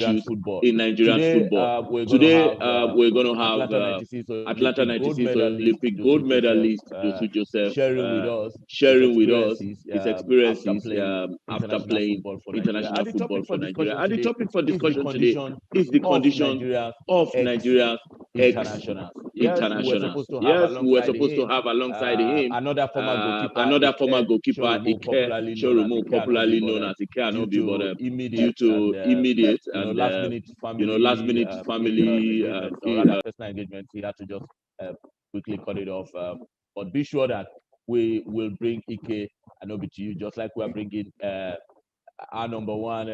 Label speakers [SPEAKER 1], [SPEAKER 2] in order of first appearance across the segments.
[SPEAKER 1] issues
[SPEAKER 2] football.
[SPEAKER 1] in Nigerian football. Today, we're going to have Atlanta 96 Olympic gold medalist Dosu Joseph sharing with us his experiences after playing international football for Nigeria. And the topic for discussion today is the condition of Nigeria's ex-internationals. Yes, we were supposed to have alongside him
[SPEAKER 2] another
[SPEAKER 1] former goalkeeper, Ike Shorumo, popularly known as Ike Anobi, but due to immediate and last minute family
[SPEAKER 2] personal engagement, he had to just quickly cut it off. But be sure that we will bring Ike Anobi to you, just like we are bringing our number one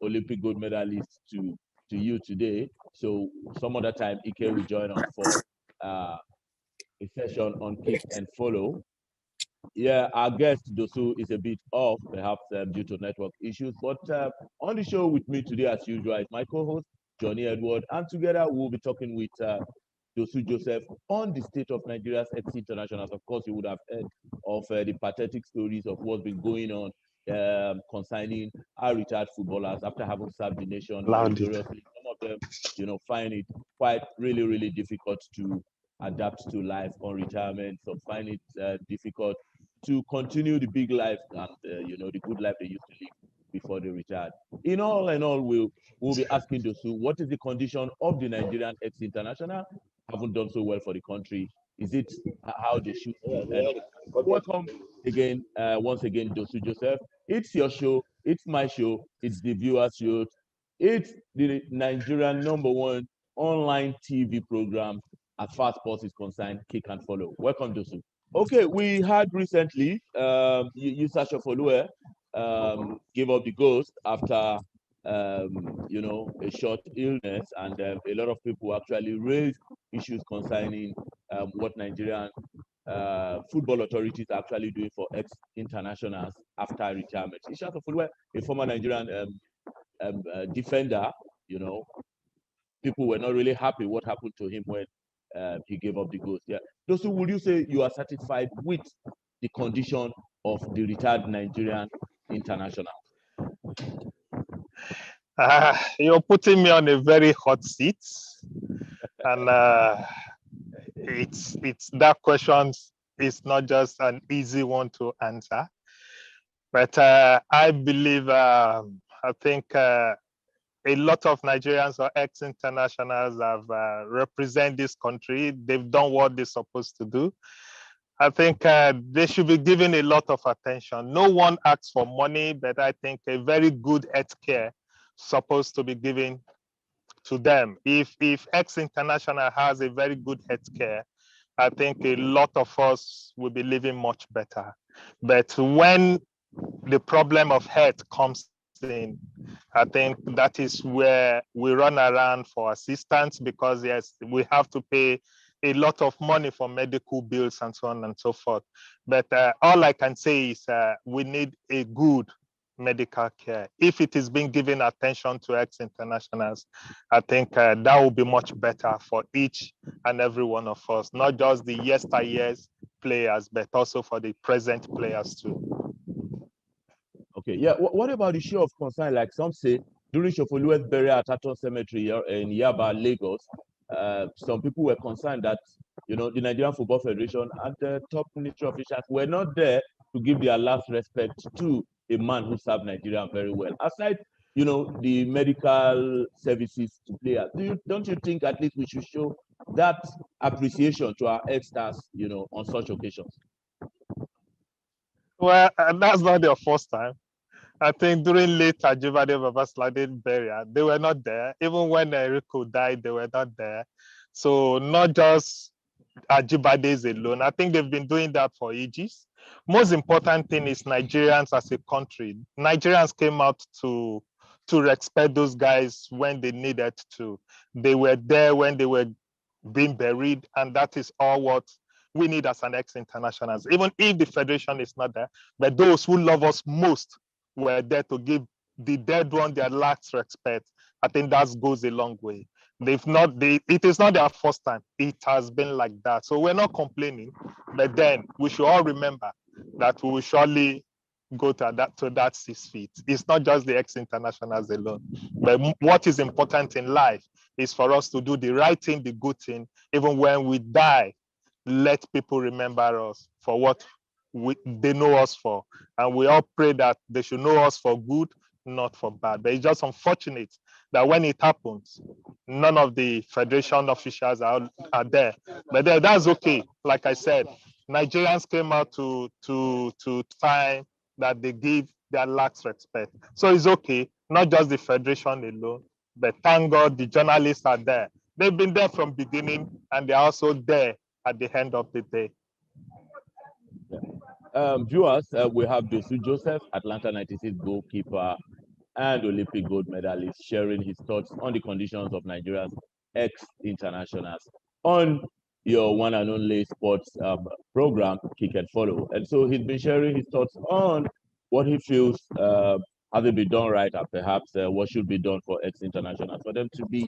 [SPEAKER 2] Olympic gold medalist to you today. So some other time, Ike will join us for a session on Kick and Follow. Yeah, our guest Dosu is a bit off, perhaps due to network issues. But on the show with me today, as usual, is my co-host Johnny Edward, and together we'll be talking with Dosu Joseph on the state of Nigeria's ex-internationals. Of course, you would have heard of the pathetic stories of what's been going on concerning our retired footballers after having served the nation gloriously. Some of them, find it quite really difficult to adapt to life on retirement. Some find it difficult to continue the big life and the good life they used to live before they retired. In all, we'll be asking Dosu, what is the condition of the Nigerian ex-international? Haven't done so well for the country. Is it how they should? Welcome again, once again, Dosu Joseph. It's your show. It's my show. It's the viewers' show. It's the Nigerian #1 online TV program as far as sports is concerned. Kick and Follow. Welcome, Dosu. Okay, we had recently Sasha Folue gave up the ghost after a short illness, and a lot of people actually raised issues concerning what Nigerian football authorities are actually doing for ex-internationals after retirement. Sasha Folue, a former Nigerian defender, people were not really happy what happened to him when he gave up the ghost. Yeah. Dosu, would you say you are satisfied with the condition of the retired Nigerian international?
[SPEAKER 3] You're putting me on a very hot seat, and it's that question is not just an easy one to answer. But I believe, I think a lot of Nigerians or ex-internationals have represent this country. They've done what they're supposed to do. I think they should be given a lot of attention. No one asks for money, but I think a very good health care supposed to be given to them. If ex-international has a very good health care, I think a lot of us will be living much better. But when the problem of health comes in, I think that is where we run around for assistance, because yes, we have to pay a lot of money for medical bills and so on and so forth. But all I can say is we need a good medical care. If it is being given attention to ex-internationals, I think that will be much better for each and every one of us, not just the yesteryears players, but also for the present players too.
[SPEAKER 2] Okay, yeah. What about the show of concern? Like some say, during Shofoluwe's burial at Aton Cemetery in Yaba, Lagos, some people were concerned that the Nigerian Football Federation and the top military officials were not there to give their last respect to a man who served Nigeria very well. Aside, the medical services to players, don't you think at least we should show that appreciation to our ex-stars, on such occasions?
[SPEAKER 3] Well, that's not their first time. I think during late Ajibade Babaslade burial, they were not there. Even when Rico died, they were not there. So not just Ajibade's alone. I think they've been doing that for ages. Most important thing is Nigerians as a country. Nigerians came out to respect those guys when they needed to. They were there when they were being buried, and that is all what we need as an ex-internationals. Even if the federation is not there, but those who love us most were there to give the dead one their last respect. I think that goes a long way. It is not their first time. It has been like that. So we're not complaining, but then we should all remember that we will surely go to that 6 feet. It's not just the ex-internationals alone, but what is important in life is for us to do the right thing, the good thing. Even when we die, let people remember us for what they know us for. And we all pray that they should know us for good, not for bad. But it's just unfortunate that when it happens, none of the federation officials are there. But that's okay. Like I said, Nigerians came out to time that they give their last respect. So it's okay, not just the federation alone, but thank God the journalists are there. They've been there from beginning, and they're also there at the end of the day.
[SPEAKER 2] Viewers, we have Dosu Joseph, Atlanta 96 goalkeeper and Olympic gold medalist, sharing his thoughts on the conditions of Nigeria's ex-internationals on your one and only sports program, Kick and Follow. And so he's been sharing his thoughts on what he feels has been done right, and perhaps what should be done for ex-internationals, for them to be,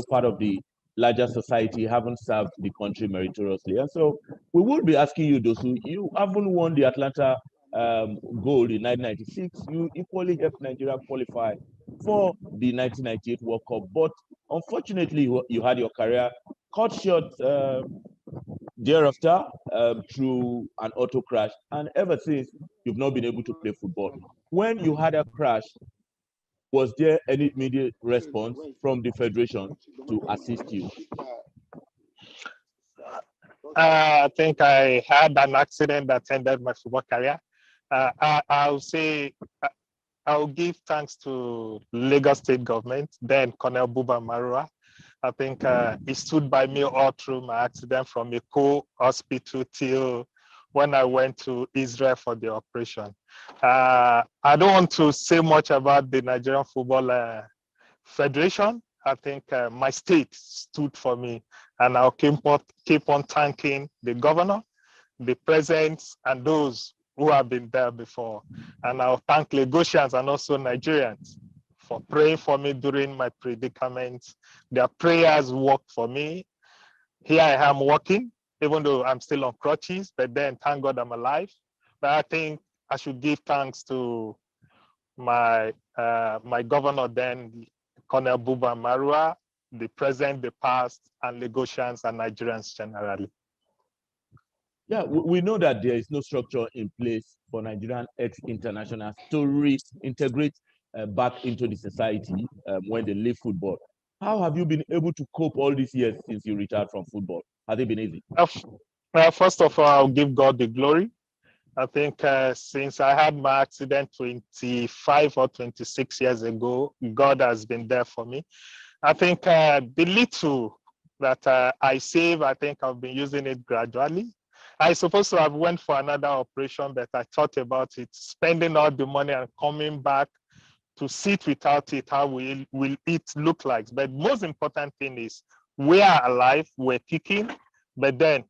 [SPEAKER 2] part of the larger society, haven't served the country meritoriously. And so we would be asking you, Dosu, you haven't won the Atlanta gold in 1996. You equally helped Nigeria qualify for the 1998 World Cup, but unfortunately, you had your career cut short thereafter through an auto crash, and ever since you've not been able to play football. When you had a crash, was there any immediate response from the federation to assist you?
[SPEAKER 3] I think I had an accident that ended my football career. I'll say I'll give thanks to Lagos State government, then Colonel Buba Marua. I think he stood by me all through my accident, from Eko Hospital till when I went to Israel for the operation. I don't want to say much about the Nigerian Football Federation. I think my state stood for me, and I'll keep on thanking the governor, the presidents, and those who have been there before. And I'll thank Lagosians and also Nigerians for praying for me during my predicament. Their prayers worked for me. Here I am working, even though I'm still on crutches, but then thank God I'm alive. But I think I should give thanks to my governor then, Colonel Buba Marua, the present, the past, and Lagosians and Nigerians generally.
[SPEAKER 2] Yeah, we know that there is no structure in place for Nigerian ex-internationals to reintegrate back into the society when they leave football. How have you been able to cope all these years since you retired from football? Has it been easy?
[SPEAKER 3] First of all, I'll give God the glory. I think since I had my accident 25 or 26 years ago, God has been there for me. I think the little that I save, I think I've been using it gradually. I supposed to have went for another operation, but I thought about it, spending all the money and coming back to sit without it, how will it look like? But most important thing is we are alive, we're kicking, but then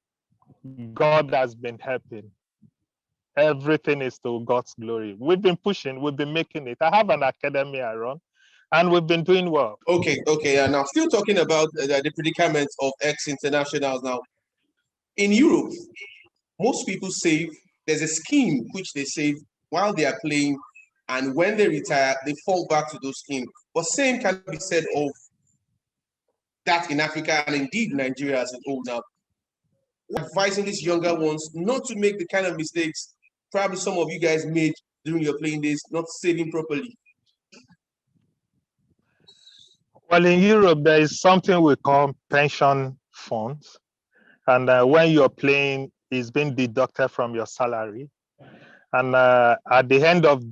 [SPEAKER 3] God has been helping. Everything is to God's glory. We've been pushing, we've been making it. I have an academy I run, and we've been doing well.
[SPEAKER 4] Okay. And now still talking about the predicaments of ex-internationals now. In Europe, most people save. There's a scheme which they save while they are playing, and when they retire, they fall back to those schemes. But same can be said of that in Africa, and indeed Nigeria as a whole now. Advising these younger ones not to make the kind of mistakes probably some of you guys made during your playing days, not saving properly.
[SPEAKER 3] Well, in Europe, there is something we call pension funds. And when you're playing, it's being deducted from your salary. And at the end of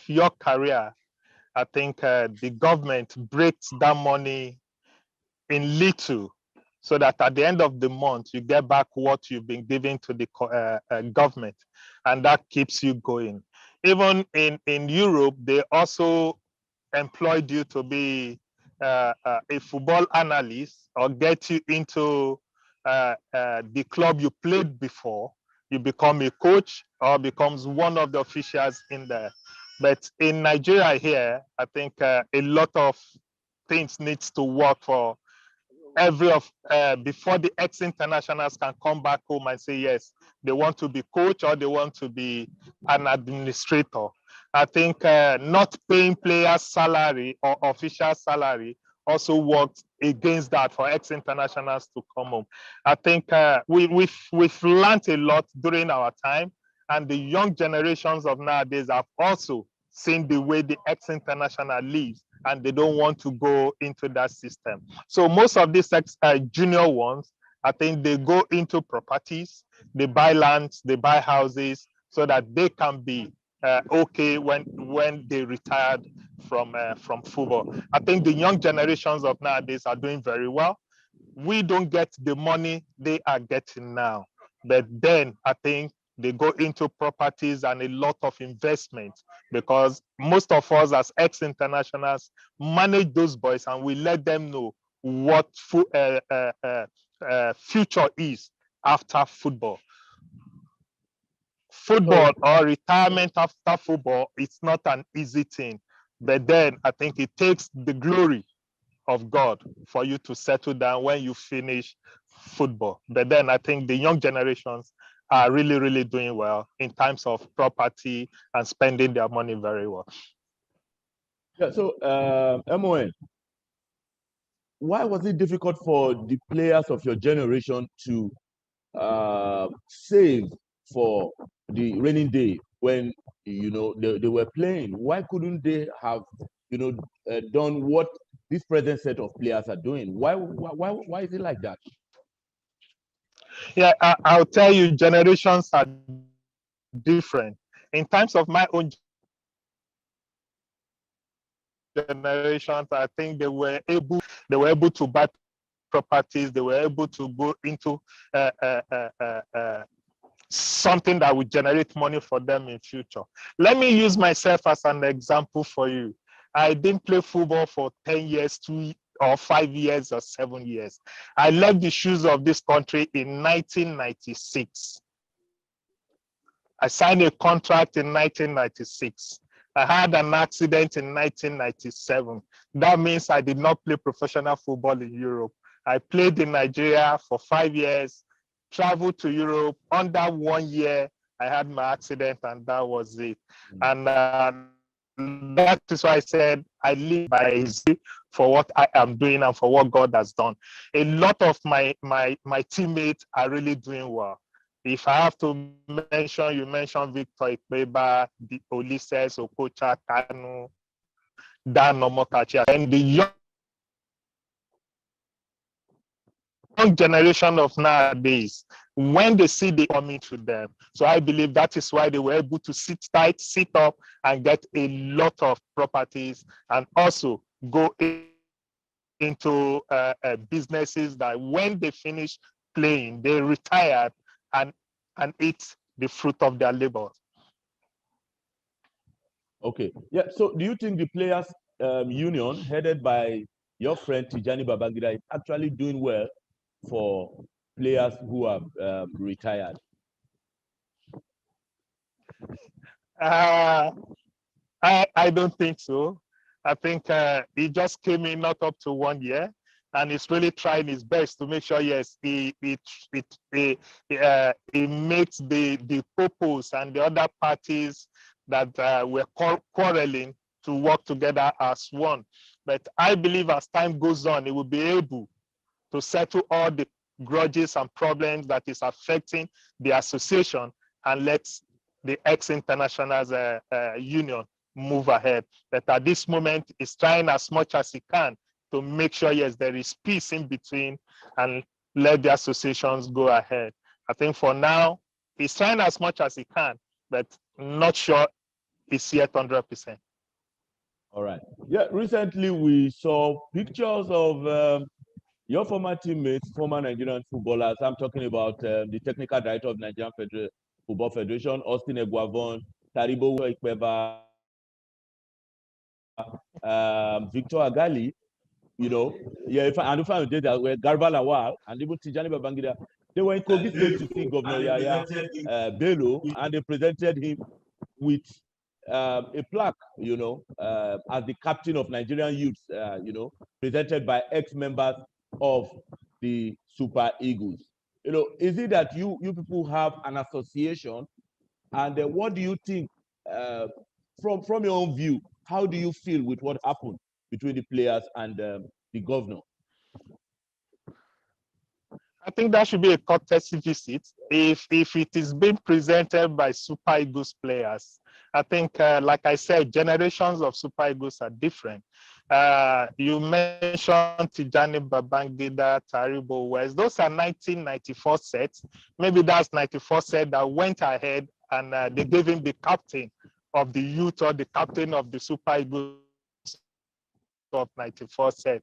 [SPEAKER 3] your career, I think the government breaks that money in little, so that at the end of the month, you get back what you've been giving to the government, and that keeps you going. Even in Europe, they also employed you to be a football analyst or get you into the club you played before. You become a coach or becomes one of the officials in there. But in Nigeria here, I think a lot of things needs to work for before the ex-internationals can come back home and say yes, they want to be coach or they want to be an administrator. I think not paying players salary or official salary also worked against that for ex-internationals to come home. I think we've learned a lot during our time, and the young generations of nowadays have also seen the way the ex-international lives, and they don't want to go into that system. So most of these junior ones, I think they go into properties, they buy lands, they buy houses, so that they can be okay when they retired from football. I think the young generations of nowadays are doing very well. We don't get the money they are getting now, but then I think they go into properties and a lot of investment, because most of us as ex-internationals manage those boys and we let them know what future is after football. Football or retirement after football, it's not an easy thing. But then I think it takes the glory of God for you to settle down when you finish football. But then I think the young generations are really, really doing well in terms of property and spending their money very well.
[SPEAKER 2] Yeah, so MON, why was it difficult for the players of your generation to save for the rainy day when they were playing? Why couldn't they have done what this present set of players are doing? Why is it like that?
[SPEAKER 3] Yeah, I'll tell you, generations are different. In terms of my own generations, I think they were able to buy properties, they were able to go into something that would generate money for them in future. Let me use myself as an example for you. I didn't play football for 10 years, 2 or 5 years or 7 years. I left the shoes of this country in 1996. I signed a contract in 1996. I had an accident in 1997. That means I did not play professional football in Europe. I played in Nigeria for 5 years, traveled to Europe. Under 1 year, I had my accident, and that was it. And that is why I said I live by for what I am doing and for what God has done. A lot of my teammates are really doing well. If I have to mention, you mentioned Victor Ikpeba, the Olises, Okocha, Kanu, Dan Omokachi, and the young generation of nowadays, when they see the coming to them. So I believe that is why they were able to sit tight, sit up, and get a lot of properties, and also go into businesses that when they finish playing, they retired and eat the fruit of their labor.
[SPEAKER 2] Okay. Yeah. So do you think the players union headed by your friend Tijani Babangida is actually doing well for players who have retired?
[SPEAKER 3] I don't think so. I think he just came in not up to 1 year, and he's really trying his best to make sure, yes, he makes the purpose and the other parties that were quarreling to work together as one. But I believe as time goes on, he will be able to settle all the grudges and problems that is affecting the association, and let the ex-internationals union move ahead. But at this moment, he's trying as much as he can to make sure, yes, there is peace in between, and let the associations go ahead. I think for now, he's trying as much as he can, but not sure it's yet 100%.
[SPEAKER 2] All right. Yeah, recently we saw pictures of your former teammates, former Nigerian footballers. I'm talking about the technical director of Nigerian Football Federation, Austin Eguavon, Taribo Ikpeba, Victor Agali, if I did that, were Garba Lawal and even Tijani Babangida. They were in Kogi State to see Governor Yaya Bello, and they presented him with a plaque, as the captain of Nigerian youths, presented by ex-members of the Super Eagles. You know, is it that you people have an association, and what do you think from your own view? How do you feel with what happened between the players and the governor?
[SPEAKER 3] I think that should be a courtesy visit. If it is being presented by Super Eagles players, I think, like I said, generations of Super Eagles are different. You mentioned Tijani Babangida, Taribo West. Those are 1994 sets. Maybe that's 94 set that went ahead and they gave him the captain of the youth or the captain of the Super Eagles of 94 set.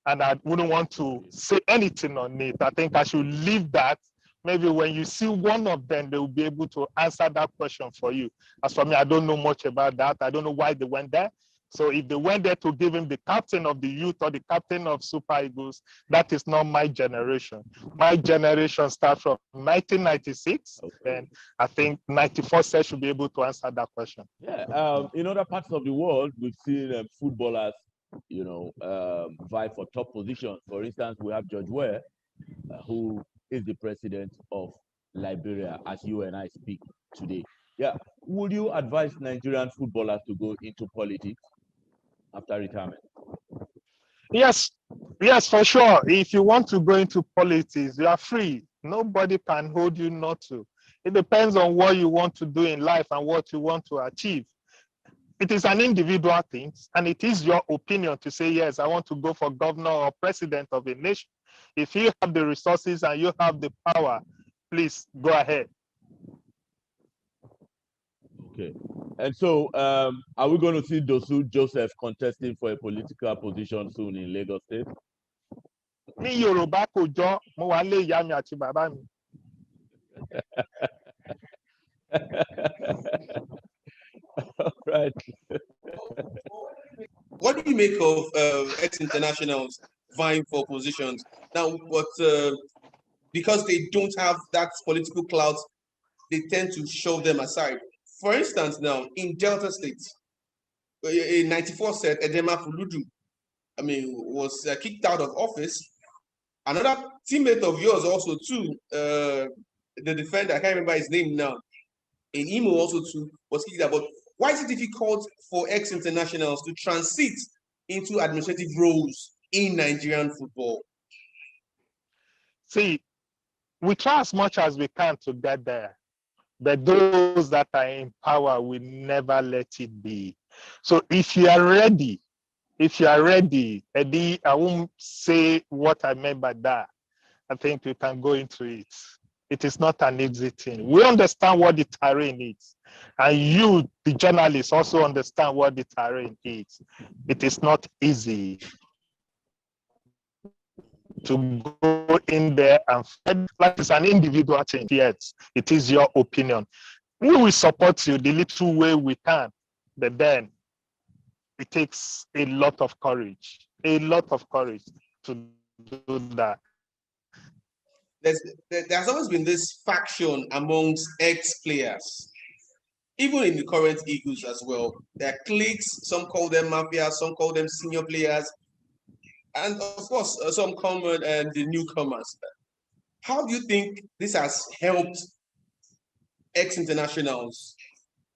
[SPEAKER 3] And I wouldn't want to say anything on it. I think I should leave that. Maybe when you see one of them, they will be able to answer that question for you. As for me, I don't know much about that. I don't know why they went there. So if they went there to give him the captain of the youth or the captain of Super Eagles, that is not my generation. My generation starts from 1996, and I think 94 says should be able to answer that question.
[SPEAKER 2] Yeah, in other parts of the world, we've seen footballers, you know, vie for top positions. For instance, we have George Weah, who is the president of Liberia, as you and I speak today. Yeah, would you advise Nigerian footballers to go into politics after retirement?
[SPEAKER 3] Yes, for sure. If you want to go into politics, you are free. Nobody can hold you not to. It depends on what you want to do in life and what you want to achieve. It is an individual thing, and it is your opinion to say, yes, I want to go for governor or president of a nation. If you have the resources and you have the power, please go ahead.
[SPEAKER 2] Okay. And so, are we going to see Dosu Joseph contesting for a political position soon in Lagos State?
[SPEAKER 3] Mi Yoruba ko jọ, mo wà lé ìyá mi àti bàbá mi.
[SPEAKER 2] All right.
[SPEAKER 4] What do you make of ex-internationals vying for positions now? But because they don't have that political clout, they tend to shove them aside. For instance, now in Delta State, in 94 said Edema Fuludu, was kicked out of office. Another teammate of yours also too, the defender, I can't remember his name now, in Imo also too, was kicked out. But why is it difficult for ex-internationals to transit into administrative roles in Nigerian football?
[SPEAKER 3] See, we try as much as we can to get there, but those that are in power will never let it be. So if you are ready, Eddie, I won't say what I meant by that. I think we can go into it. It is not an easy thing. We understand what the terrain is. And you, the journalists, also understand what the terrain is. It is not easy to go in there and fight like it's an individual thing. Yes, it is your opinion. We will support you the little way we can, but then it takes a lot of courage to do that.
[SPEAKER 4] There's always been this faction amongst ex-players, even in the current Eagles as well. There are cliques, some call them mafia, some call them senior players, and of course, some common and the newcomers. How do you think this has helped ex-internationals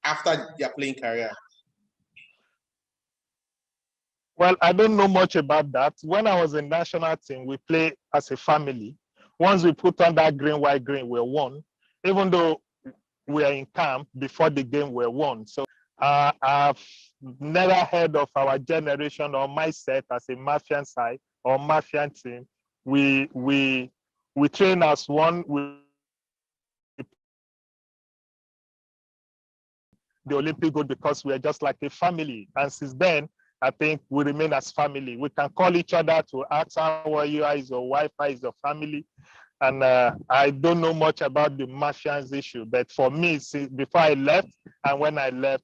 [SPEAKER 4] after their playing career?
[SPEAKER 3] Well, I don't know much about that. When I was in national team, we play as a family. Once we put on that green, white, green, we're one. Even though we are in camp before the game, we're one. So I've never heard of our generation or my set as a Mafian side or Mafian team. We train as one. The Olympic gold because we are just like a family. And since then, I think we remain as family. We can call each other to ask how are you, how is your wife, how is your family. And I don't know much about the Mafians issue, but for me, before I left and when I left,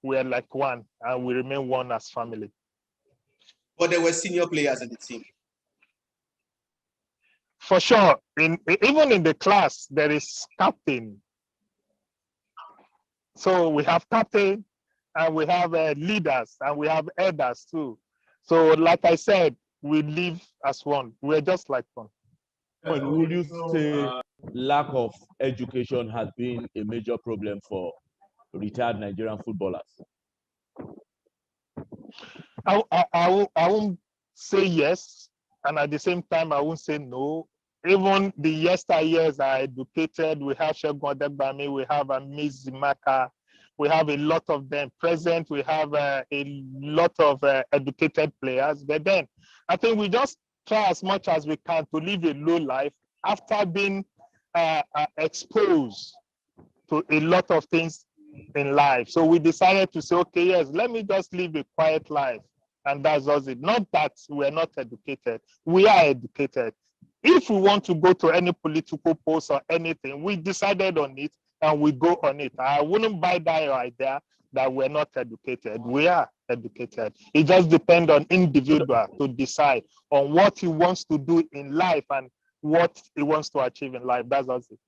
[SPEAKER 3] we are like one and we remain one as family.
[SPEAKER 4] But there were senior players in the team.
[SPEAKER 3] For sure, even in the class, there is captain. So we have captain and we have leaders and we have elders too. So like I said, we live as one. We're just like one.
[SPEAKER 2] And would you say lack of education has been a major problem for retired Nigerian footballers?
[SPEAKER 3] I won't say yes, and at the same time, I won't say no. Even the yesteryears are educated. We have Shegun Odegbami, we have Amiz Zimaka, we have a lot of them present. We have a lot of educated players. But then I think we just try as much as we can to live a low life after being exposed to a lot of things in life. So we decided to say, okay, yes, let me just live a quiet life. And that's just it. Not that we're not educated. We are educated. If we want to go to any political post or anything, we decided on it and we go on it. I wouldn't buy that idea that we're not educated. We are educated. It just depends on individual to decide on what he wants to do in life and what he wants to achieve in life. That's just it.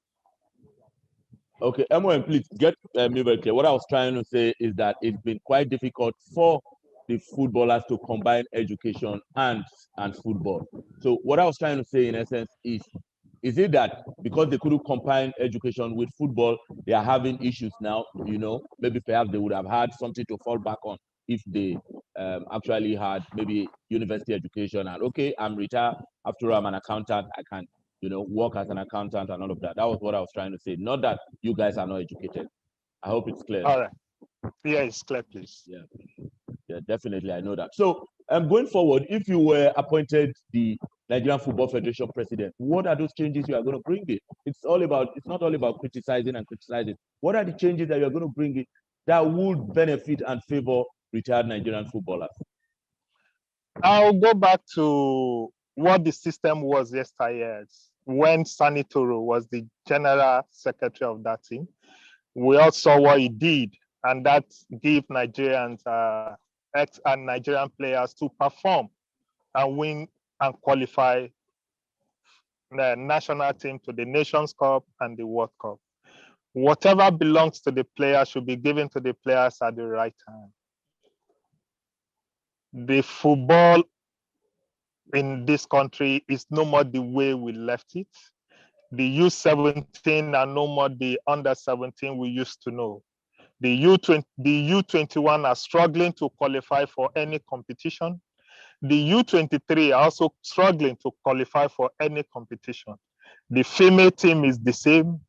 [SPEAKER 2] Okay, MON, please get me very clear. What I was trying to say is that it's been quite difficult for the footballers to combine education and football. So what I was trying to say in essence is it that because they couldn't combine education with football, they are having issues now? You know, maybe perhaps they would have had something to fall back on if they actually had maybe university education and okay, I'm retired, after all, I'm an accountant, I can, you know, work as an accountant and all of that. That was what I was trying to say. Not that you guys are not educated. I hope it's clear.
[SPEAKER 3] All right. Yeah, it's clear, please.
[SPEAKER 2] Yeah. Yeah, definitely, I know that. So, going forward, if you were appointed the Nigerian Football Federation president, what are those changes you are going to bring in? It's not all about criticizing and criticizing. What are the changes that you are going to bring in that would benefit and favor retired Nigerian footballers?
[SPEAKER 3] I'll go back to what the system was yesterday when Sani Toro was the general secretary of that team. We all saw what he did, and that gave Nigerians, ex and Nigerian players to perform and win and qualify the national team to the Nations Cup and the World Cup. Whatever belongs to the players should be given to the players at the right time. The football in this country is no more the way we left it. The U17 are no more the under-17 we used to know. The U21 are struggling to qualify for any competition. The U23 are also struggling to qualify for any competition. The female team is the same.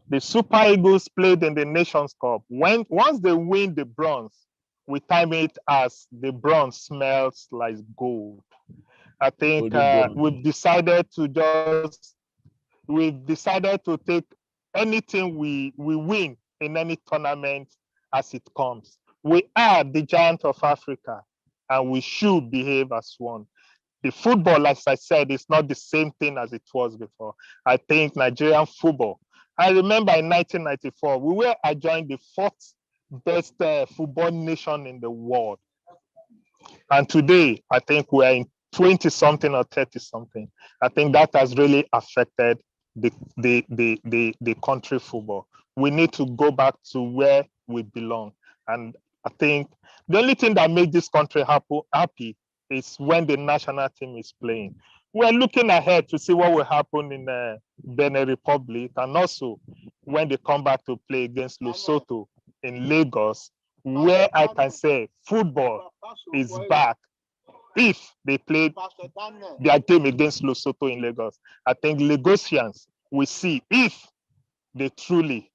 [SPEAKER 3] The Super Eagles played in the Nations Cup. Once they win the bronze, we time it as the bronze smells like gold. I think we've decided to take anything we win in any tournament as it comes. We are the giant of Africa and we should behave as one. The football, as I said, is not the same thing as it was before. I think Nigerian football, I remember in 1994, we were adjoined the fourth best football nation in the world. And today, I think we're in 20-something or 30-something. I think that has really affected the country football. We need to go back to where we belong. And I think the only thing that makes this country happy is when the national team is playing. We're looking ahead to see what will happen in Benin Republic, and also when they come back to play against Lesotho in Lagos, where I can say football is back. If they played their game against Lesotho in Lagos, I think Lagosians will see if they truly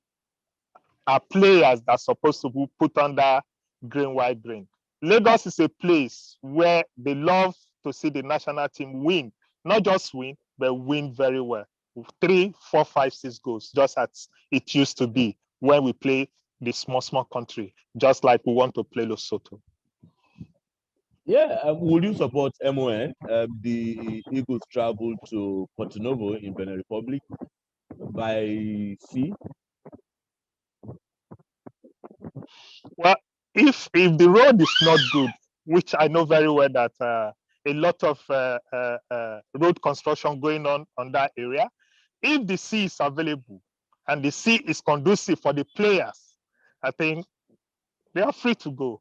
[SPEAKER 3] are players that are supposed to be put under green, white, green. Lagos is a place where they love to see the national team win, not just win, but win very well. 3, 4, 5, 6 goals, just as it used to be when we play the small country, just like we want to play Lesotho.
[SPEAKER 2] Yeah, would you support MON? The Eagles traveled to Porto Novo in Benin Republic by sea.
[SPEAKER 3] Well, if the road is not good, which I know very well that a lot of road construction going on that area, if the sea is available and the sea is conducive for the players, I think they are free to go.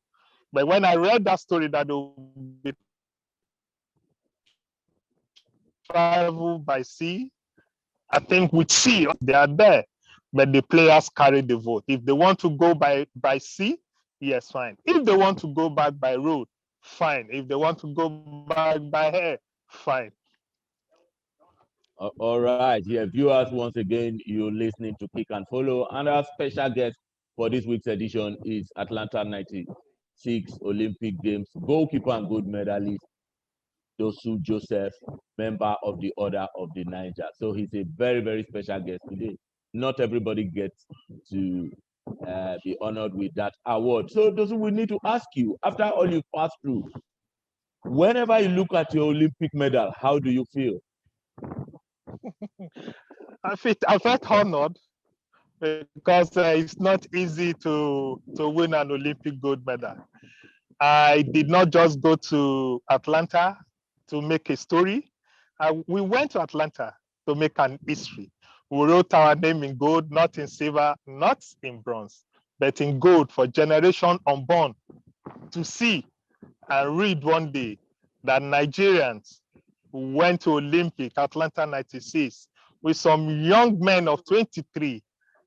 [SPEAKER 3] But when I read that story that they will be travel by sea. I think with sea, they are there, but the players carry the vote. If they want to go by sea, yes, fine. If they want to go back by road, fine. If they want to go back by air, fine.
[SPEAKER 2] All right, yeah, viewers, once again, you're listening to Kick and Follow, and our special guest for this week's edition is Atlanta 96 Olympic Games goalkeeper and gold medalist Dosu Joseph, member of the Order of the Niger. So he's a very, very special guest today. Not everybody gets to be honored with that award. So Dosu, we need to ask you, after all you passed through, whenever you look at your Olympic medal, how do you feel?
[SPEAKER 3] I felt honored because it's not easy to win an Olympic gold medal. I did not just go to Atlanta to make a story. We went to Atlanta to make an history. We wrote our name in gold, not in silver, not in bronze, but in gold for generation unborn to see and read one day that Nigerians went to Olympic Atlanta 96 with some young men of 23,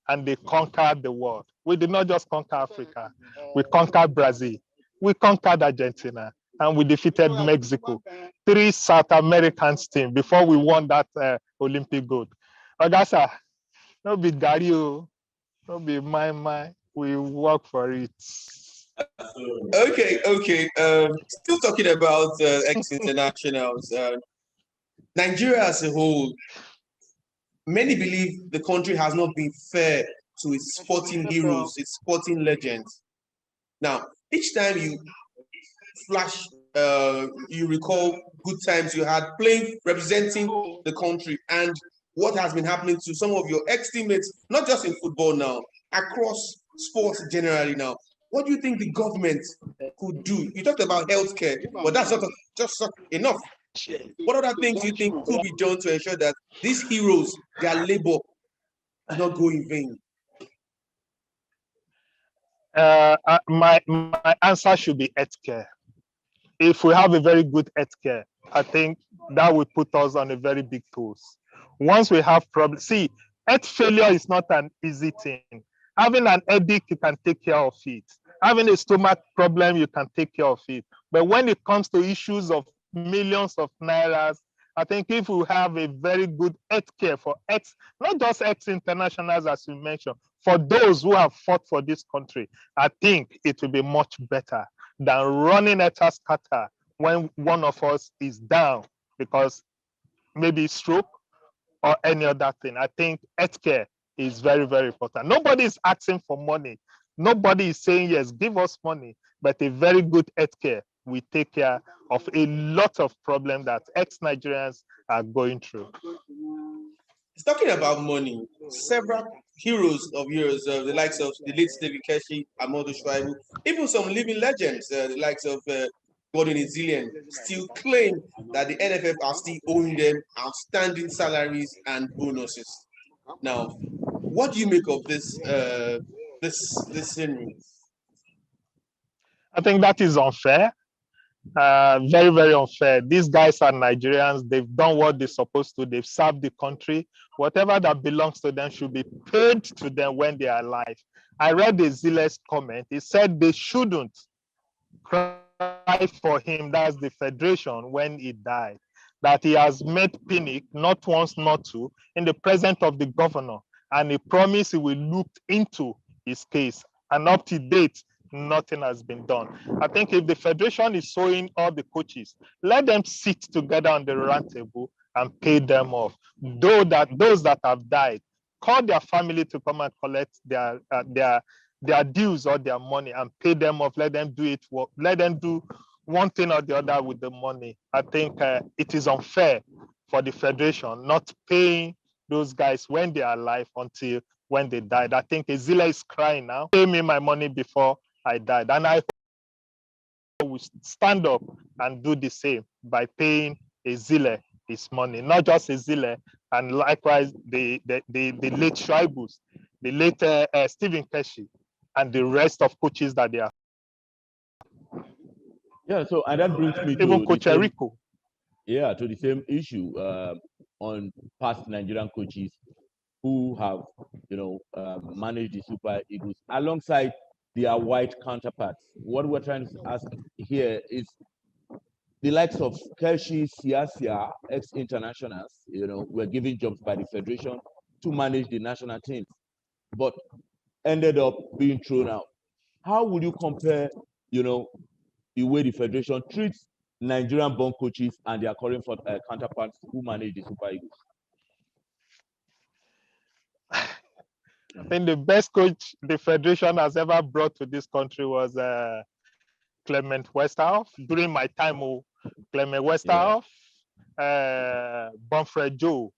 [SPEAKER 3] and they conquered the world. We did not just conquer Africa. We conquered Brazil. We conquered Argentina, and we defeated Mexico. 3 South Americans team before we won that Olympic gold. Agasa, no be Dario, no be my. We work for it.
[SPEAKER 4] Okay. Still talking about ex-internationals. Nigeria as a whole, many believe the country has not been fair to its sporting heroes, its sporting legends. Now, each time you flash, you recall good times you had playing, representing the country, and what has been happening to some of your ex-teammates, not just in football now, across sports generally now. What do you think the government could do? You talked about healthcare, but that's not just enough. What other things do you think could be done to ensure that these heroes, their labor, does not go in vain?
[SPEAKER 3] My answer should be healthcare. If we have a very good healthcare, I think that will put us on a very big course. Once we have problems, see, health failure is not an easy thing. Having an headache, you can take care of it. Having a stomach problem, you can take care of it. But when it comes to issues of millions of nairas, I think if we have a very good healthcare for not just ex-internationals, as you mentioned, for those who have fought for this country, I think it will be much better than running at a scatter when one of us is down because maybe stroke or any other thing. I think healthcare is very, very important. Nobody is asking for money. Nobody is saying, yes, give us money, but a very good healthcare will take care of a lot of problems that ex-Nigerians are going through.
[SPEAKER 4] It's talking about money. Several heroes of yours, the likes of the late Stephen Keshi, Amadou Shuaibu, even some living legends, the likes of Gordon Nigerian, still claim that the NFF are still owing them outstanding salaries and bonuses. Now, what do you make of this this scenario?
[SPEAKER 3] I think that is unfair. Very, very unfair. These guys are Nigerians. They've done what they're supposed to. They've served the country. Whatever that belongs to them should be paid to them when they are alive. I read the Zile's comment. He said they shouldn't cry for him. That's the federation when he died. That he has met Pinnick not once, not two, in the presence of the governor, and he promised he will look into his case. And up to date, nothing has been done. I think if the federation is suing all the coaches, let them sit together on the round table and pay them off. Those that have died, call their family to come and collect their dues or their money and pay them off. Let them do it. Let them do one thing or the other with the money. I think it is unfair for the federation not paying those guys when they are alive until when they died. I think Ezila is crying now. Pay me my money before I died. And I will stand up and do the same by paying Ezile his money, not just Ezile, and likewise the late Shuaibus, the late Stephen Keshi, and the rest of coaches that they are.
[SPEAKER 2] Yeah, so and that brings me
[SPEAKER 3] even
[SPEAKER 2] to
[SPEAKER 3] Coach Erico.
[SPEAKER 2] Yeah, to the same issue on past Nigerian coaches who have, managed the Super Eagles alongside their white counterparts. What we're trying to ask here is the likes of Kelshi, Siasia, ex-internationals, were given jobs by the federation to manage the national teams, but ended up being thrown out. How would you compare, the way the federation treats Nigerian-born coaches and their current counterparts who manage the Super Eagles?
[SPEAKER 3] I think the best coach the federation has ever brought to this country was Clement Westerhoff. During my time, Clement Westerhoff, Bonfred Joe.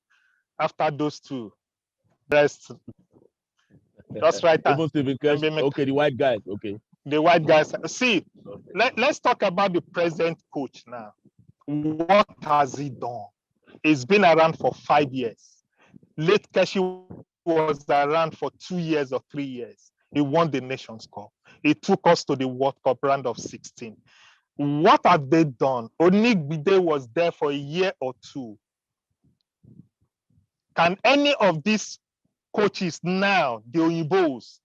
[SPEAKER 3] After those two, just right.
[SPEAKER 2] Even Stephen Kesh, okay, the white guys, okay.
[SPEAKER 3] The white guys. See, let's talk about the present coach now. What has he done? He's been around for 5 years. Late Keshi was around for 2 years or 3 years. He won the Nations Cup. He took us to the World Cup round of 16. What have they done? Onigbide was there for a year or two. Can any of these coaches now, the Oyinbos,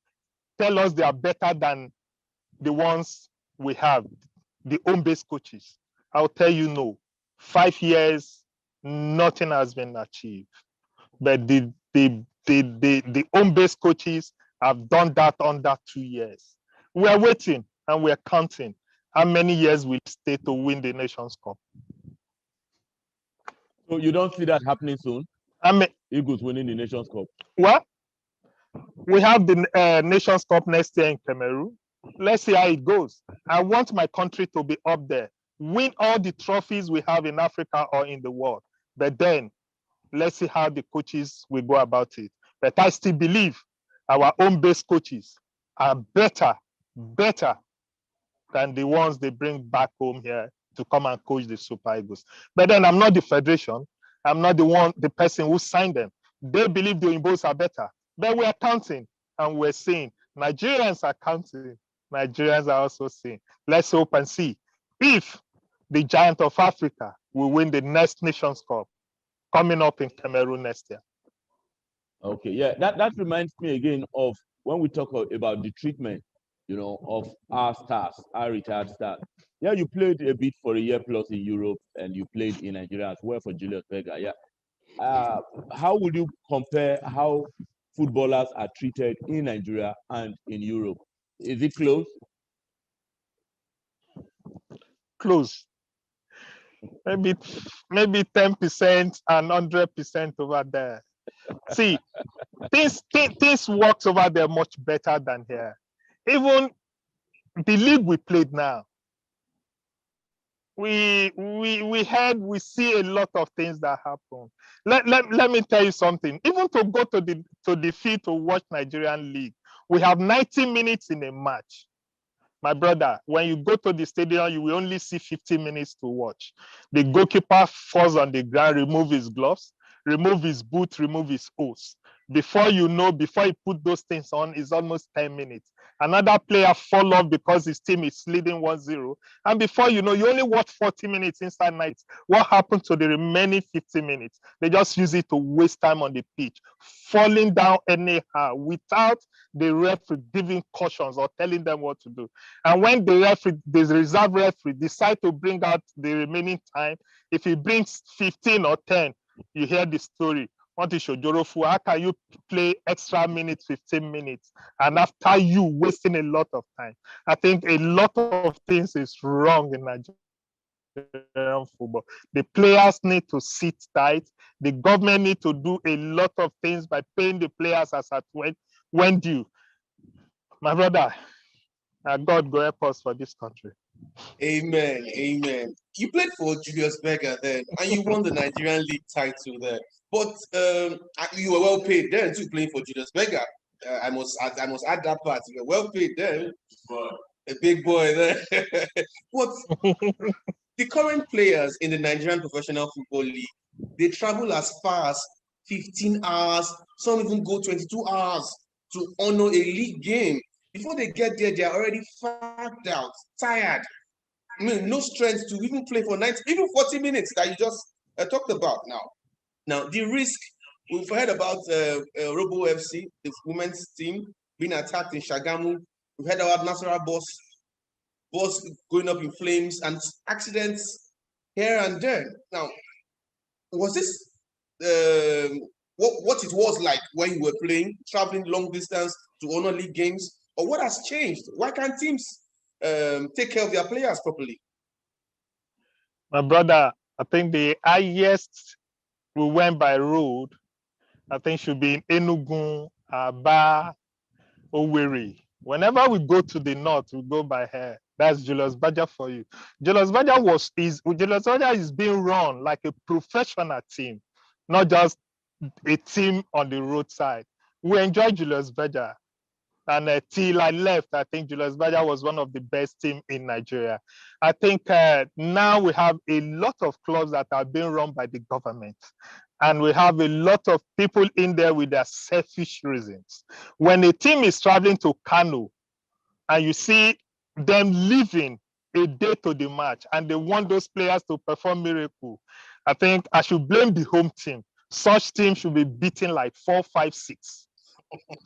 [SPEAKER 3] tell us they are better than the ones we have, the home-based coaches? I'll tell you no. 5 years, nothing has been achieved. But the home-based coaches have done that under 2 years. We are waiting and we are counting how many years will stay to win the Nations Cup.
[SPEAKER 2] So you don't see that happening soon? Eagles winning the Nations Cup.
[SPEAKER 3] Well, we have the Nations Cup next year in Cameroon. Let's see how it goes. I want my country to be up there, win all the trophies we have in Africa or in the world. But then, let's see how the coaches will go about it. But I still believe our home-based coaches are better than the ones they bring back home here to come and coach the Super Eagles. But then I'm not the federation. I'm not the person who signed them. They believe the Oyinbos are better. But we are counting and we're seeing. Nigerians are counting. Nigerians are also seeing. Let's hope and see if the giant of Africa will win the next Nations Cup coming up in Cameroon next year.
[SPEAKER 2] Okay, yeah, that reminds me again of when we talk about the treatment, of our stars, our retired stars. Yeah, you played a bit for a year plus in Europe, and you played in Nigeria as well for Julius Berger. Yeah, how would you compare how footballers are treated in Nigeria and in Europe? Is it close?
[SPEAKER 3] Close. Maybe 10% and 100% over there. See, things works over there much better than here. Even the league we played now, we see a lot of things that happen. Let me tell you something. Even to go to the field to watch Nigerian league, we have 90 minutes in a match. My brother, when you go to the stadium, you will only see 15 minutes to watch. The goalkeeper falls on the ground, remove his gloves, remove his boots, remove his hose. Before you know, before he put those things on, it's almost 10 minutes. Another player fall off because his team is leading 1-0. And before you know, you only watch 40 minutes inside night. What happened to the remaining 50 minutes? They just use it to waste time on the pitch, falling down anyhow without the referee giving cautions or telling them what to do. And when the reserve referee decide to bring out the remaining time, if he brings 15 or 10, you hear the story. What is Shojorofu? How can you play extra minutes, 15 minutes, and after you wasting a lot of time? I think a lot of things is wrong in Nigerian football. The players need to sit tight. The government need to do a lot of things by paying the players as at when due. My brother, God go help us for this country.
[SPEAKER 4] Amen. Amen. You played for Julius Berger then, and you won the Nigerian League title there. But you were well paid then too, playing for Julius Berger. I must add that part. You were well paid then. A big boy there. But the current players in the Nigerian Professional Football League, they travel as far as 15 hours. Some even go 22 hours to honor a league game. Before they get there, they're already fagged out, tired. I mean, no strength to even play for 90, even 40 minutes that you just talked about now. Now, the risk, we've heard about Robo FC, the women's team, being attacked in Shagamu. We've heard about Nasarawa bus going up in flames and accidents here and there. Now, was this what it was like when you were playing, traveling long distance to honor league games? Or what has changed? Why can't teams take care of their players properly?
[SPEAKER 3] My brother, I think the highest we went by road, I think should be in Enugu, Aba, Owerri. Whenever we go to the north, we go by air. That's Julius Baja for you. Julius Baja is being run like a professional team, not just a team on the roadside. We enjoy Julius Baja. And till I left, I think Julius Baja was one of the best teams in Nigeria. I think now we have a lot of clubs that are being run by the government. And we have a lot of people in there with their selfish reasons. When a team is traveling to Kano and you see them leaving a day to the match and they want those players to perform miracle, I think I should blame the home team. Such teams should be beaten like 4, 5, 6.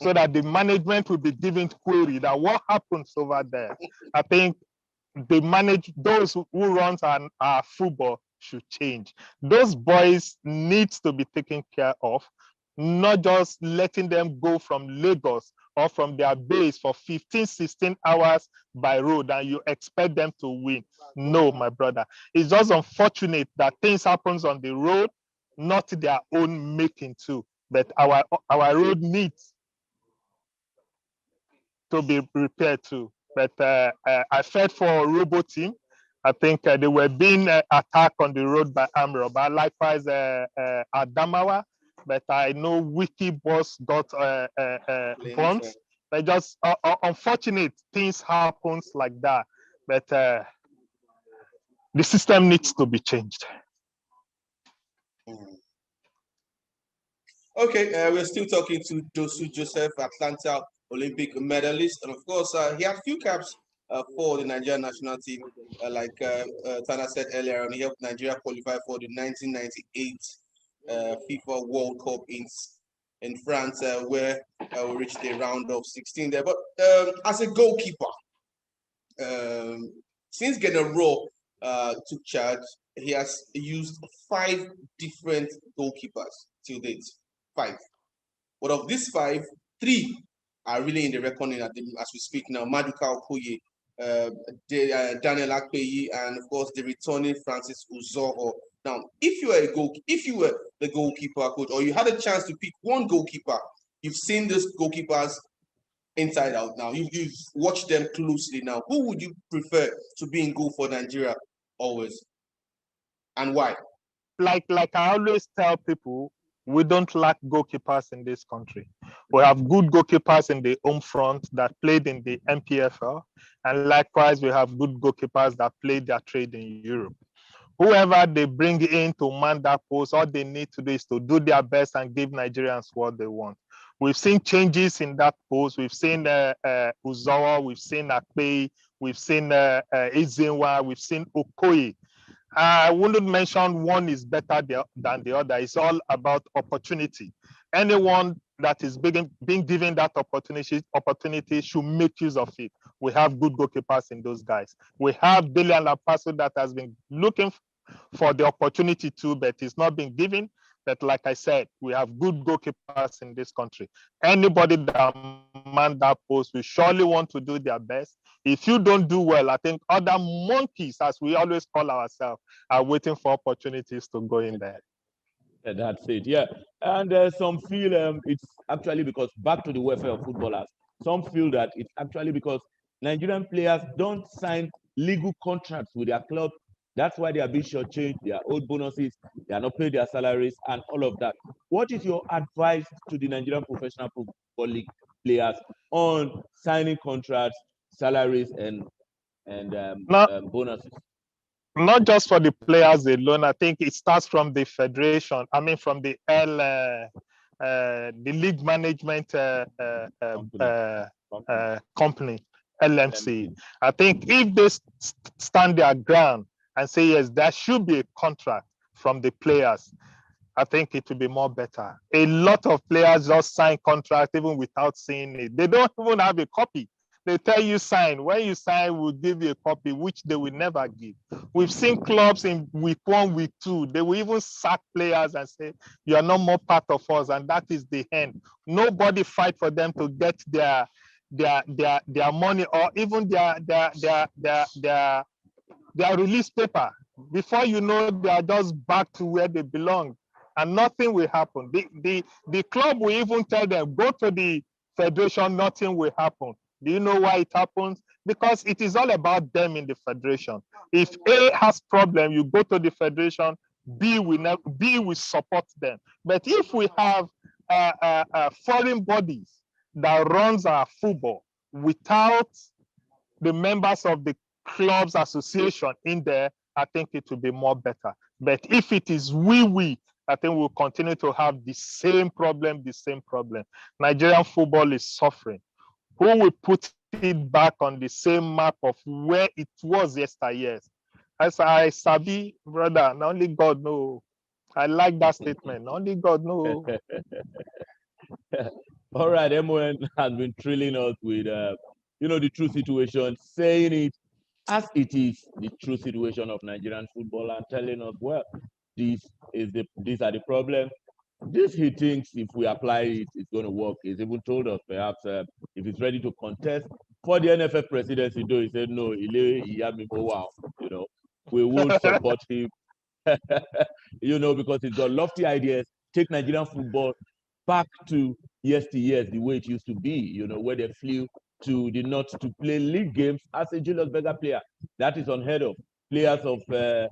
[SPEAKER 3] So that the management will be given query that what happens over there. I think those who runs our football should change. Those boys needs to be taken care of, not just letting them go from Lagos or from their base for 15, 16 hours by road and you expect them to win. No, my brother. It's just unfortunate that things happens on the road, not their own making too. But our road needs to be repaired too. But I felt for Robo team. I think they were being attacked on the road by armed robber. Likewise, Adamawa. But I know Wiki Boss got burnt. But just unfortunate things happens like that. But the system needs to be changed.
[SPEAKER 4] Okay, we're still talking to Dosu Joseph, Atlanta Olympic medalist, and of course, he had few caps for the Nigerian national team. Like Tana said earlier, he helped Nigeria qualify for the 1998 FIFA World Cup in France, where we reached the round of 16 there. But as a goalkeeper, since General took charge, he has used 5 different goalkeepers till date. 5. But of these 5, 3 are really in the reckoning as we speak now. Maduka Okoye, Daniel Akpeyi, and of course the returning Francis Uzoho. Now, if you were the goalkeeper coach, or you had a chance to pick one goalkeeper, you've seen those goalkeepers inside out now. You've watched them closely now. Who would you prefer to be in goal for Nigeria always, and why?
[SPEAKER 3] Like I always tell people, we don't lack goalkeepers in this country. We have good goalkeepers in the home front that played in the MPFL, and likewise, we have good goalkeepers that played their trade in Europe. Whoever they bring in to man that post, all they need to do is to do their best and give Nigerians what they want. We've seen changes in that post. We've seen Uzawa, we've seen Akpei, we've seen Ezenwa, we've seen Okoye. I wouldn't mention one is better than the other. It's all about opportunity. Anyone that is being given that opportunity should make use of it. We have good goalkeepers in those guys. We have Delian Lapasso that has been looking for the opportunity too, but it's not been given. But like I said, we have good goalkeepers in this country. Anybody that man that post will surely want to do their best. If you don't do well, I think other monkeys, as we always call ourselves, are waiting for opportunities to go in there.
[SPEAKER 2] Yeah, that's it. Yeah, and some feel it's actually because, back to the welfare of footballers, some feel that it's actually because Nigerian players don't sign legal contracts with their club. That's why they are being shortchanged, their old bonuses, they are not paid their salaries, and all of that. What is your advice to the Nigerian Professional Football League players on signing contracts, salaries, and bonuses?
[SPEAKER 3] Not just for the players alone. I think it starts from the federation. I mean, from the league management company. LMC. I think if they stand their ground and say, yes, there should be a contract from the players, I think it will be more better. A lot of players just sign contract even without seeing it. They don't even have a copy. They tell you sign. When you sign, we'll give you a copy, which they will never give. We've seen clubs in week 1, week 2. They will even sack players and say, you are no more part of us, and that is the end. Nobody fight for them to get their money or even their release paper. Before you know, they are just back to where they belong, and nothing will happen. The club will even tell them, go to the federation, nothing will happen. Do you know why it happens? Because it is all about them in the federation. If A has problem, you go to the federation, B will support them. But if we have foreign bodies that runs our football without the members of the clubs association in there, I think it will be more better. But if it is we, I think we'll continue to have the same problem. Nigerian football is suffering. Who will put it back on the same map of where it was yesteryears? As I sabi, brother, only God knows. I like that statement. Only God knows.
[SPEAKER 2] All right, MON has been thrilling us with, the true situation, saying it as it is, the true situation of Nigerian football, and telling us, well, these are the problems. This he thinks if we apply it, it's going to work. He's even told us perhaps if he's ready to contest for the NFF presidency, though he said no, we will support him, because he's got lofty ideas, take Nigerian football back to yesteryears, the way it used to be, where they flew to the north to play league games as a Julius Berger player. That is unheard of. Players of the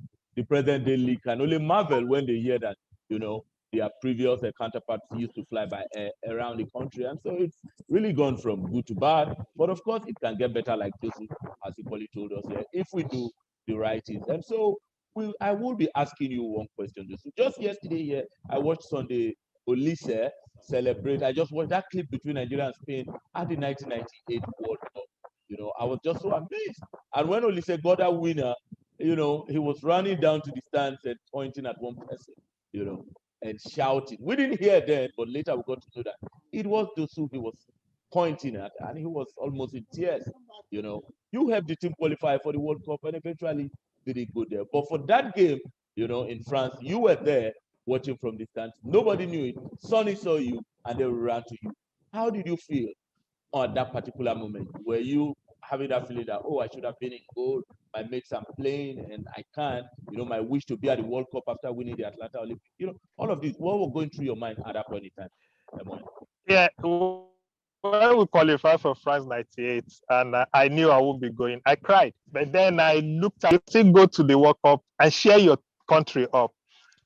[SPEAKER 2] present day league can only marvel when they hear that, their previous counterparts used to fly by around the country. And so it's really gone from good to bad. But of course, it can get better like Dosu, as Ipoli told us here, if we do the right things. And so I will be asking you one question, Dosu. Just yesterday here, I watched Sunday Olise celebrate. I just watched that clip between Nigeria and Spain at the 1998 World Cup. I was just so amazed. And when Olise got that winner, he was running down to the stands and pointing at one person, and shouting. We didn't hear then, but later we got to know that it was Dosu he was pointing at, and he was almost in tears. You helped the team qualify for the World Cup and eventually didn't go there. But for that game, in France, you were there watching from the stands. Nobody knew it. Sonny saw you, and they ran to you. How did you feel on that particular moment? Were you having that feeling that, oh, I should have been in goal, my mates are playing and I can't, my wish to be at the World Cup after winning the Atlanta Olympics, all of this, what was going through your mind at that point in time?
[SPEAKER 3] Yeah, when we qualified for France 98, and I knew I would be going, I cried. But then I looked at, you still go to the World Cup and share your country up.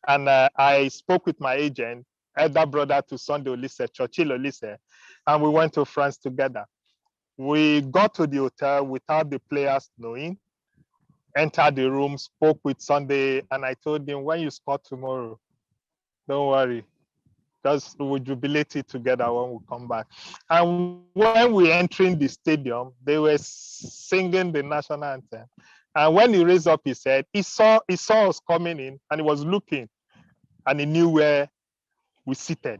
[SPEAKER 3] And I spoke with my agent, elder brother to Sunday Olise, Churchill Olise, and we went to France together. We got to the hotel without the players knowing, entered the room, spoke with Sunday, and I told him, when you score tomorrow, don't worry, just we'll jubilate it together when we come back. And when we entering the stadium, they were singing the national anthem. And when he raised up his head, he saw us coming in, and he was looking, and he knew where we seated.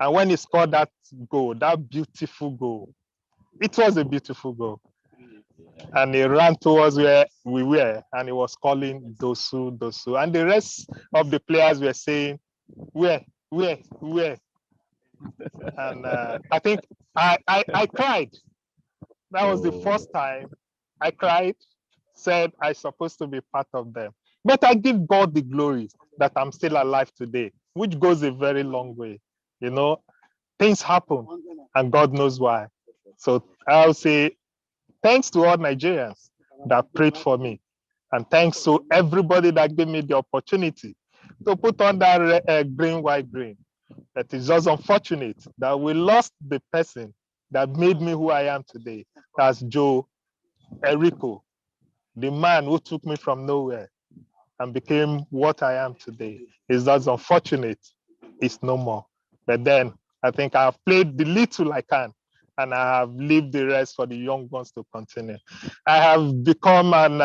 [SPEAKER 3] And when he scored that goal, that beautiful goal, it was a beautiful goal. And he ran towards where we were, and he was calling Dosu, Dosu. And the rest of the players were saying, where? And I think I cried. That was the first time I cried, said I'm supposed to be part of them. But I give God the glory that I'm still alive today, which goes a very long way. Things happen, and God knows why. So I'll say thanks to all Nigerians that prayed for me, and thanks to everybody that gave me the opportunity to put on that green, white, green. That is just unfortunate that we lost the person that made me who I am today. That's Joe Erico, the man who took me from nowhere and became what I am today. It's just unfortunate. It's no more. But then I think I've played the little I can and I have left the rest for the young ones to continue. I have become an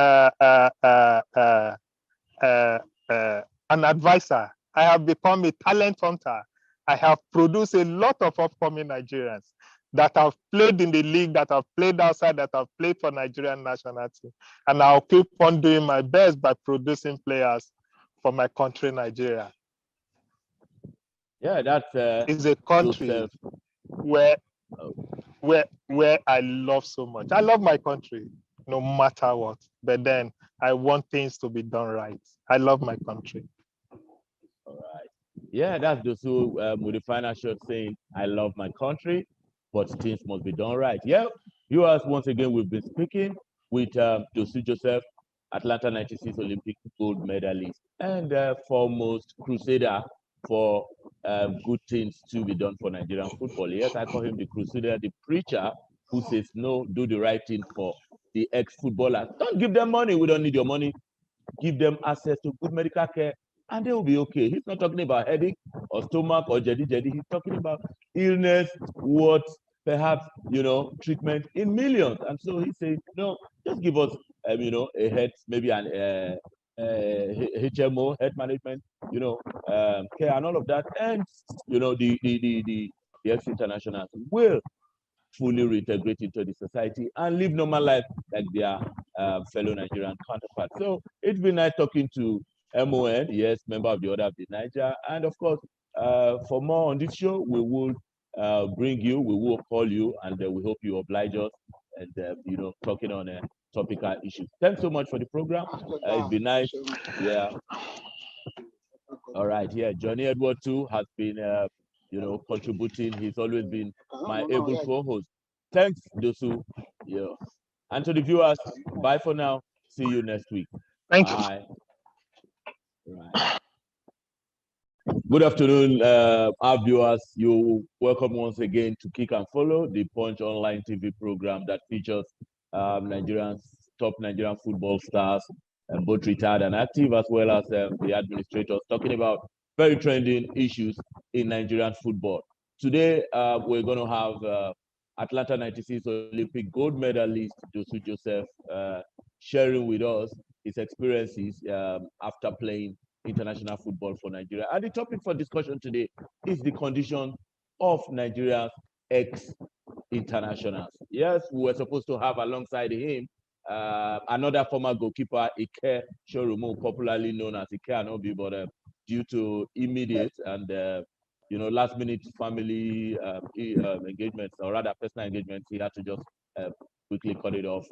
[SPEAKER 3] advisor. I have become a talent hunter. I have produced a lot of upcoming Nigerians that have played in the league, that have played outside, that have played for Nigerian national team. And I'll keep on doing my best by producing players for my country, Nigeria.
[SPEAKER 2] Yeah, that's
[SPEAKER 3] it's a country where I love so much. I love my country, no matter what. But then I want things to be done right. I love my country.
[SPEAKER 2] All right. Yeah, that's Dosu with the final shot saying, I love my country, but things must be done right. Yeah, viewers, once again, we've been speaking with Dosu Joseph, Atlanta 96 Olympic gold medalist and foremost crusader for good things to be done for Nigerian football. Yes, I call him the crusader, the preacher who says, no, do the right thing for the ex-footballers. Don't give them money. We don't need your money. Give them access to good medical care and they will be okay. He's not talking about headache or stomach or jadi. He's talking about illness, what perhaps, treatment in millions. And so he said, no, just give us, a head, maybe an HMO, head management, care and all of that. And, the ex-internationals will fully reintegrate into the society and live normal life like their fellow Nigerian counterparts. So it's been nice talking to MON, yes, member of the Order of the Niger. And of course, for more on this show, we will bring you, we will call you, and we hope you oblige us and, talking on topical issues. Thanks so much for the program. It's been nice. Yeah. All right. Yeah. Johnny Edward too has been, contributing. He's always been my able co-host. Thanks, Dosu. Yeah. And to the viewers, bye for now. See you next week.
[SPEAKER 3] Thank
[SPEAKER 2] bye. Right. Good afternoon, our viewers. You're welcome once again to Kick and Follow, the Punch online TV program that features top Nigerian football stars, both retired and active, as well as the administrators, talking about very trending issues in Nigerian football. Today, we're going to have Atlanta 96 Olympic gold medalist Dosu Joseph sharing with us his experiences after playing international football for Nigeria. And the topic for discussion today is the condition of Nigeria's ex-internationals. Yes, we were supposed to have alongside him another former goalkeeper, Ike Shorumo, popularly known as Ike Anobi, but due to immediate and last-minute family engagements, or rather personal engagements, he had to just quickly cut it off.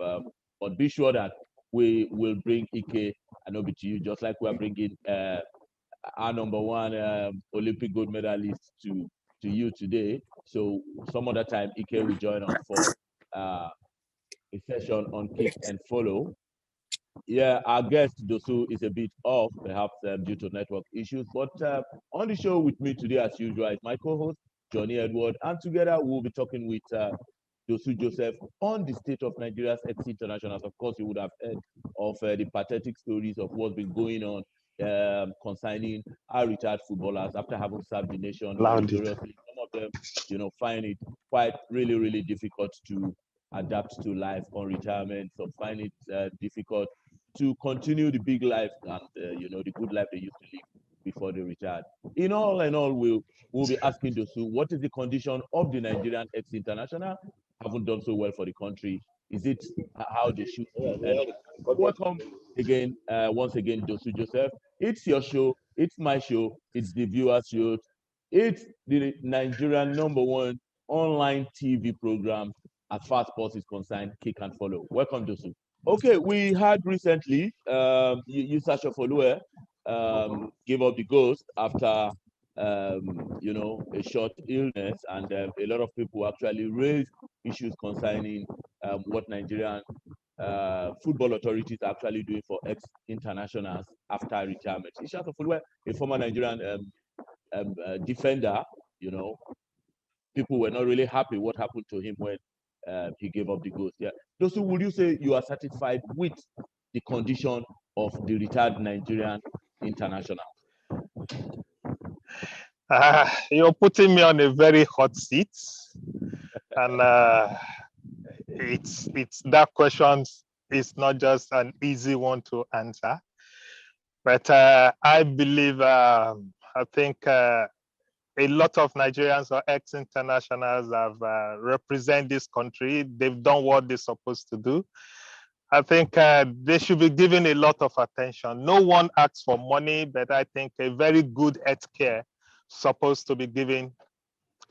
[SPEAKER 2] But be sure that we will bring Ike Anobi to you, just like we are bringing our number one Olympic gold medalist to you today. So some other time, Ike will join us for a session on Kick and Follow. Yeah, our guest Dosu is a bit off, perhaps due to network issues. But on the show with me today, as usual, is my co-host Johnny Edward, and together we'll be talking with Dosu Joseph on the state of Nigeria's ex-internationals. Of course, you would have heard of the pathetic stories of what's been going on concerning our retired footballers after having served the nation gloriously. Some of them, find it quite really difficult to adapt to life on retirement. Some find it difficult to continue the big life and the good life they used to live before they retired. In all, we'll be asking Dosu, what is the condition of the Nigerian ex-international? Haven't done so well for the country. Is it how they should? Welcome again, once again, Dosu Joseph. It's your show. It's my show. It's the viewers' show. It's the Nigerian #1 online TV program as far as sports is concerned. Kick and Follow. Welcome, Dosu. Okay, we had recently Sasha Folue gave up the ghost after a short illness, and a lot of people actually raised issues concerning what Nigerian football authorities are actually doing for ex-internationals after retirement. Sasha Folue, a former Nigerian defender, people were not really happy what happened to him when he gave up the ghost. Yeah. Dosu, would you say you are satisfied with the condition of the retired Nigerian international?
[SPEAKER 3] You're putting me on a very hot seat. And it's that question is not just an easy one to answer. But I believe, I think a lot of Nigerians or ex-internationals have represent this country. They've done what they're supposed to do. I think they should be given a lot of attention. No one asks for money, but I think a very good healthcare supposed to be given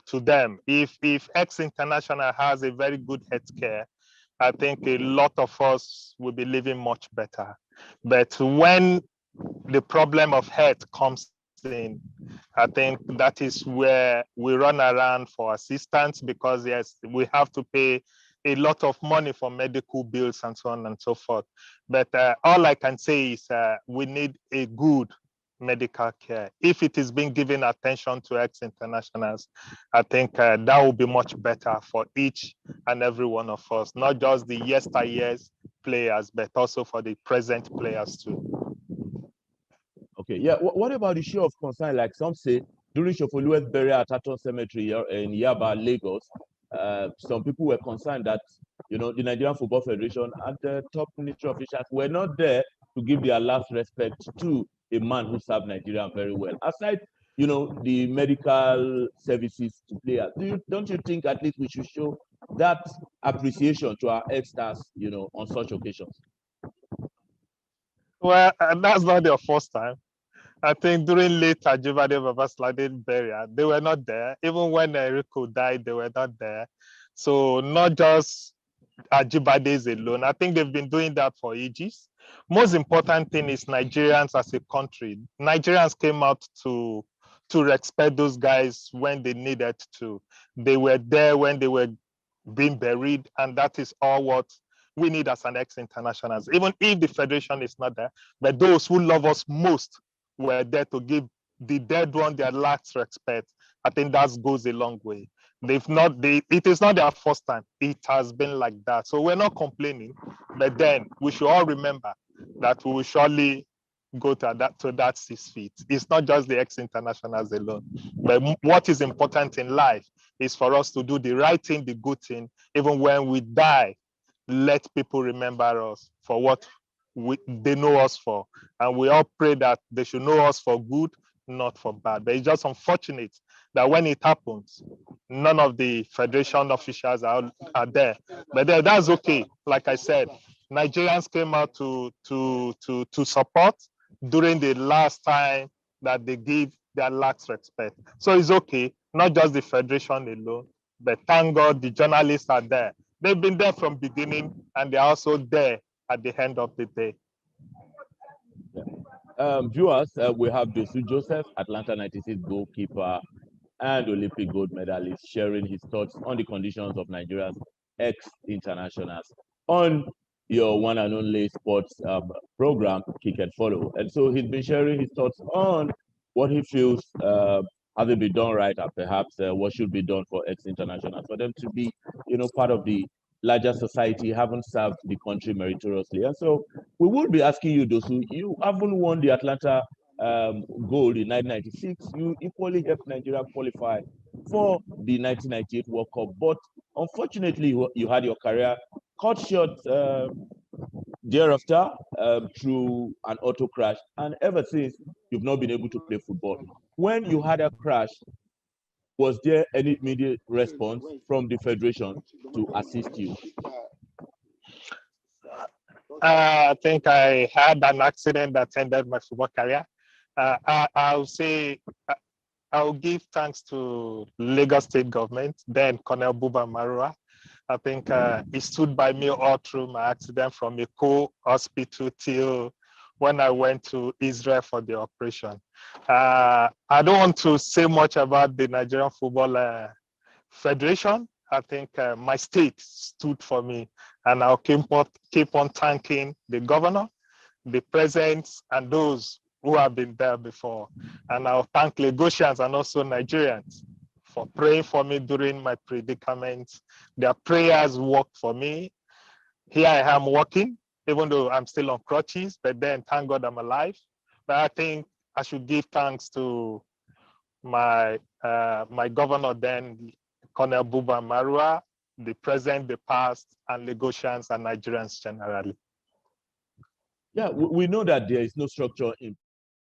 [SPEAKER 3] to them. If ex-international has a very good healthcare, I think a lot of us will be living much better. But when the problem of health comes in, I think that is where we run around for assistance, because yes, we have to pay a lot of money for medical bills and so on and so forth. But all I can say is we need a good medical care. If it is being given attention to ex-internationals, I think that will be much better for each and every one of us, not just the yesteryears players, but also for the present players too.
[SPEAKER 2] Okay, yeah. What about the show of concern? Like some say, during Shofoluwe's burial at Aton Cemetery in Yaba, Lagos, some people were concerned that, you know, the Nigerian Football Federation and the top military officials were not there to give their last respect to a man who served Nigeria very well. Aside, you know, the medical services to players, don't you think at least we should show that appreciation to our ex-stars, you know, on such occasions?
[SPEAKER 3] Well, that's not their first time. I think during late Ajibade Babaslade's burial, they were not there. Even when Enrico died, they were not there. So not just Ajibade's alone. I think they've been doing that for ages. Most important thing is Nigerians as a country. Nigerians came out to respect those guys when they needed to. They were there when they were being buried, and that is all what we need as an ex-internationals. Even if the federation is not there, but those who love us most were there to give the dead one their last respect. I think that goes a long way. It is not their first time. It has been like that. So we're not complaining, but then we should all remember that we will surely go to that 6 feet. It's not just the ex-internationals alone, but what is important in life is for us to do the right thing, the good thing. Even when we die, let people remember us for what they know us for. And we all pray that they should know us for good, not for bad. But it's just unfortunate that when it happens, none of the federation officials are there. But that's okay. Like I said, Nigerians came out to support during the last time that they gave their last respect. So it's okay, not just the federation alone, but thank God the journalists are there. They've been there from beginning, and they're also there at the end of the day.
[SPEAKER 2] Viewers, we have Dosu Joseph, Atlanta 96 goalkeeper and Olympic gold medalist, sharing his thoughts on the conditions of Nigeria's ex-internationals on your one and only sports program, Kick and Follow. And so he's been sharing his thoughts on what he feels hasn't been done right, and perhaps what should be done for ex-internationals, for them to be, you know, part of the larger society, haven't served the country meritoriously. And so we will be asking you, Dosu, you haven't won the Atlanta gold in 1996. You equally helped Nigeria qualify for the 1998 World Cup, but unfortunately, you had your career cut short thereafter through an auto crash, and ever since you've not been able to play football. When you had a crash, was there any immediate response from the federation to assist you?
[SPEAKER 3] I think I had an accident that ended my football career. I'll say I'll give thanks to Lagos State government, then Colonel Buba Marua. I think he stood by me all through my accident, from Eko Hospital till when I went to Israel for the operation. I don't want to say much about the Nigerian Football Federation. I think my state stood for me, and I'll keep on thanking the governor, the presidents, and those who have been there before. And I'll thank Lagosians and also Nigerians for praying for me during my predicament. Their prayers worked for me. Here I am working, even though I'm still on crutches, but then thank God I'm alive. But I think I should give thanks to my governor then, Colonel Buba Marua, the present, the past, and Lagosians and Nigerians generally?
[SPEAKER 2] Yeah, we know that there is no structure in